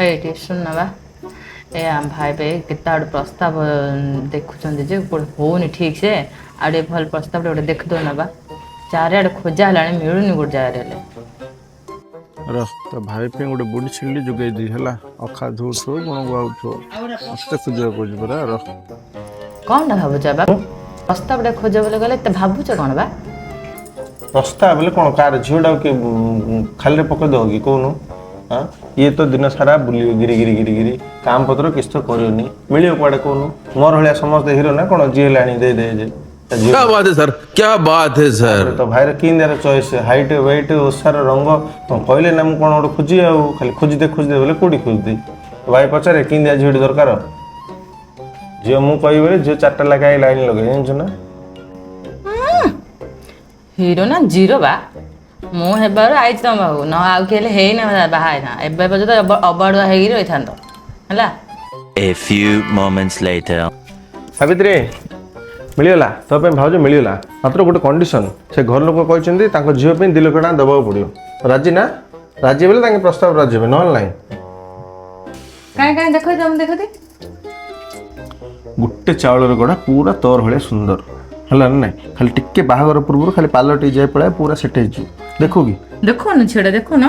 ଏଇଠି ଶୁଣ ବା ଏ ଆମ ଭାଇ ବେ କେତେ ଆଡ଼େ ପ୍ରସ୍ତାବ ଦେଖୁଛନ୍ତି ଯେ ହଉନି ଠିକ ସେ ଆଉ ଟିକେ ଭଲ ପ୍ରସ୍ତାବ ଗୋଟେ ଦେଖିଦଉ ବା ଚାରିଆଡ଼େ ଖୋଜା ହେଲାଣି ମିଳୁନି ଗୋଟେ ଜାଗାରେ ହେଲେ ରହ ତ ଭାଇ ପାଇଁ ଗୋଟେ ବୁଢ଼ୀ ଛିଲି ଯୋଗାଇ ଦେଇ ହେଲା ଅଖା ଧଉଥିବ ଗୁଣ ଗାଉଥିବ ମସ୍ତେ ଖୋଜିବାକୁ ପଡୁଛି ପରା ରହ କ'ଣଟା ଭାବୁଛ ବା ପ୍ରସ୍ତାବଟା ଖୋଜ ବୋଲି ଗଲେ ଏତେ ଭାବୁଛ କ'ଣ ବା ପ୍ରସ୍ତାବ ବୋଲେ କ'ଣ କାହାର ଝିଅଟାକୁ କିଏ ଖାଲିରେ ପକେଇ ଦେବ କି କହୁନୁ ହଁ ଇଏ ତ ଦିନ ସାରା ବୁଲିବ ଗିରି କାମ ପତ୍ର କିଛି ତ କରିବନି ମିଳିବ କୁଆଡ଼େ କହୁନୁ ମୋର ଭଳିଆ ସମସ୍ତେ ହିରୋ ନା କ'ଣ ଯିଏ ହେଲାଣି ଦେ ଯେ ତା ଝିଅ क्या बात है सर क्या बात है सर ତାପରେ ତ ଭାଇର କିନ୍ଦାର ଚଏସ୍ ହାଇଟ୍ ୱେଟ୍ ଓସାର ରଙ୍ଗ କହିଲେ ନା ମୁଁ କ'ଣ ଗୋଟେ ଖୋଜି ଆଉ ଖାଲି ଖୋଜିଦେ ବୋଲେ କେଉଁଠି ଖୋଜିଦେ ଭାଇ ପଚାରେ କିନ୍ଦିଆ ଝିଅଟି ଦରକାର ଝିଅ ମୁଁ କହିବି ବୋଲେ ଝିଅ 4ଟା ଲେଖାଏଁ ଲାଇନ୍ ଲଗେଇ ଜାଣିଛୁ ନା ହିରୋ ନା ଜିରୋ ବା ମୁଁ ହେବାରୁ ଆଇଛି ତମ ପାଖକୁ ନ ଆଉ କିଏ ହେଲେ ହେଇନା ବାହା ହେଇନା ଏବେ ପର୍ଯ୍ୟନ୍ତ ଅବାଡୁଆ ହେଇକି ରହିଥାନ୍ତ ହେଲା A few moments later. Savitri ମିଳିଗଲା ତୋ ପାଇଁ ଭାଉଜ ମିଳିଗଲା ମାତ୍ର ଗୋଟେ କଣ୍ଡିସନ୍ ସେ ଘର ଲୋକ କହିଛନ୍ତି ତାଙ୍କ ଝିଅ ପାଇଁ 2 ଲକ୍ଷ ଟଙ୍କା ଦେବାକୁ ପଡ଼ିବ ରାଜି ନା ରାଜି ବୋଲେ ତାଙ୍କେ ପ୍ରସ୍ତାବ ରାଜି ହେବେ ନହେଲେ ନାହିଁ କାଇଁ ଦେଖ ଦେଖନ୍ତି ଗୋଟେ ଚାଉଳର ଗଡ଼ା ପୁରା ତୋର ଭଳିଆ ସୁନ୍ଦର ହେଲା ନା ନାଇଁ ଖାଲି ଟିକେ ବାହାଘର ପୂର୍ବରୁ ଖାଲି ପାର୍ଲର ଟିକେ ଯାଇ ପଳାଏ ପୁରା ସେଟ୍ ହେଇଯିବ ଦେଖୁ କି ଦେଖୁନ ଝିଅଟା ଦେଖୁନ